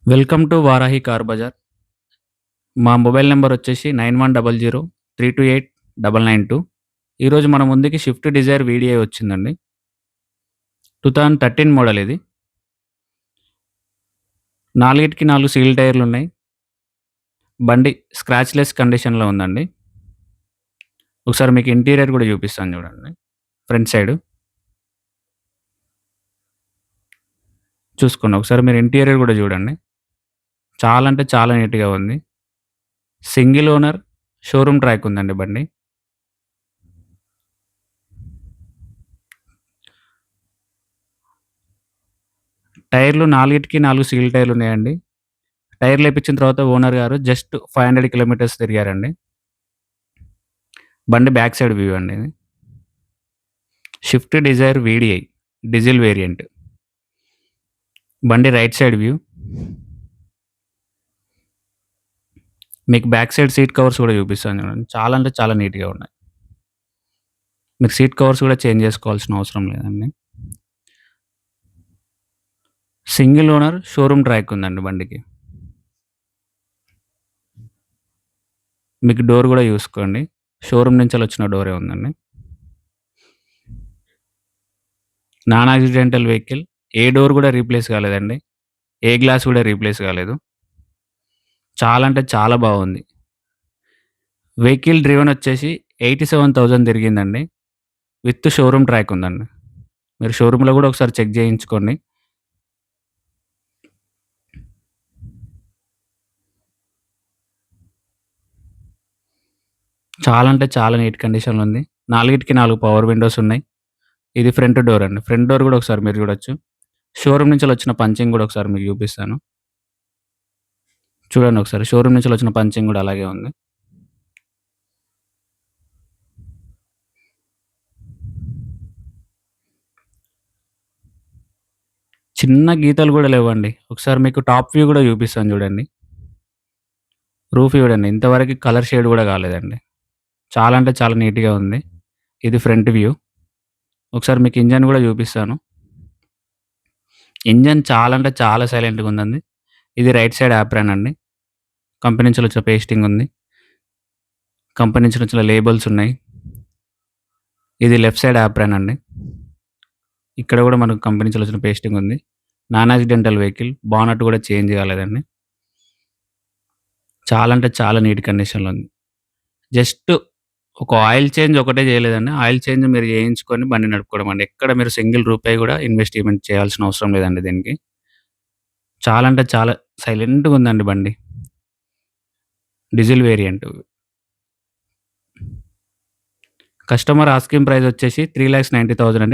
Welcome to Varahi car bazaar. మా mobile number వచ్చేసి 9100 328 992. ఈరోజు మన ముందుకి స్విఫ్ట్ డిజైర్ వీడియో వచ్చిందండి. 2013 మోడల్ ఇది. 4కి 4 సీల్ టైర్లు ఉన్నాయి. బండి స్క్రాచ్‌లెస్ కండిషన్‌లో ఉందండి. ఒకసారి మీకు ఇంటీరియర్ కూడా చూపిస్తాను చూడండి. ఫ్రంట్ సైడ్ చూసుకోండి. ఒకసారి మీరు ఇంటీరియర్ కూడా చూడండి. చాలా అంటే చాలా నీట్‌గా ఉంది. సింగిల్ ఓనర్ షోరూమ్ ట్రాక్ ఉందండి బండి. టైర్లు 4కి 4 సీల్ టైర్లు ఉన్నాయండి. టైర్లు ఏపించిన తర్వాత ఓనర్ గారు జస్ట్ 500 కిలోమీటర్స్ తిరిగారండి. బండి బ్యాక్ సైడ్ వ్యూ అండి ఇది. Swift Dzire VDI diesel variant. బండి రైట్ సైడ్ వ్యూ. మీకు బ్యాక్ సైడ్ సీట్ కవర్స్ కూడా చూపిస్తాను చూడండి. చాలా అంటే చాలా నీట్‌గా ఉన్నాయి. మీరు సీట్ కవర్స్ కూడా చేంజ్ చేసుకోవాల్సిన అవసరం లేదండి. సింగిల్ ఓనర్ షోరూమ్ ట్రాక్ ఉందండి బండికి. మీకు డోర్ కూడా చూసుకోండి. షోరూమ్ నుంచెల్లి వచ్చిన డోరే ఉందండి. Non accidental vehicle. ఏ డోర్ కూడా రీప్లేస్ కాలేదండి. ఏ గ్లాస్ కూడా రీప్లేస్ కాలేదు. చాలా అంటే చాలా బాగుంది. వెహికల్ డ్రివెన్ వచ్చేసి 87,000 తిరిగిందండి. విత్ షోరూమ్ ట్రాక్ ఉందండి. మీరు షోరూమ్‌లో కూడా ఒకసారి చెక్ చేయించుకోండి. చాలా అంటే చాలా నీట్ కండిషన్‌లో ఉంది. 4కి 4 పవర్ విండోస్ ఉన్నాయి. ఇది ఫ్రంట్ డోర్ అండి. ఫ్రంట్ డోర్ కూడా ఒకసారి మీరు చూడొచ్చు. షోరూమ్ నుంచెల్లి వచ్చిన పంచింగ్ కూడా ఒకసారి మీకు చూపిస్తాను. చూడండి ఒకసారి. షోరూమ్ నుంచెల్లి వచ్చిన పంచింగ్ కూడా అలాగే ఉంది. చిన్న గీతలు కూడా లేవండి. ఒకసారి మీకు టాప్ వ్యూ కూడా చూపిస్తాను చూడండి. రూఫ్ చూడండి. ఇంతవరకు కలర్ షేడ్ కూడా కాలేదండి. చాలా అంటే చాలా నీట్‌గా ఉంది. ఇది ఫ్రంట్ వ్యూ. ఒకసారి మీకు ఇంజిన్ కూడా చూపిస్తాను. ఇంజిన్ చాలా అంటే చాలా సైలెంట్‌గా ఉందండి. ఇది రైట్ సైడ్ యాప్రాన్ అండి. కంపెనీ నుంచి వచ్చిన పేస్టింగ్ ఉంది. కంపెనీ నుంచి వచ్చిన లేబుల్స్ ఉన్నాయి. ఇది లెఫ్ట్ సైడ్ యాప్రాన్ అండి. ఇక్కడ కూడా మనకు కంపెనీ నుంచి వచ్చిన పేస్టింగ్ ఉంది. Non accidental vehicle. బానెట్ కూడా చేంజ్ కాలేదండి. చాలా అంటే చాలా నీట్ కండిషన్‌లో ఉంది. జస్ట్ ఒక ఆయిల్ చేంజ్ ఒకటే చేయలేదండి. ఆయిల్ చేంజ్ మీరు చేయించుకొని బండి నడుపుకోవడం అండి. ఎక్కడ మీరు సింగిల్ రూపాయి కూడా ఇన్వెస్ట్‌మెంట్ చేయాల్సిన అవసరం లేదండి దీనికి. చాలా అంటే చాలా సైలెంట్‌గా ఉందండి బండి. Diesel variant. Customer asking price వచ్చేసి 3,90,000 అండి.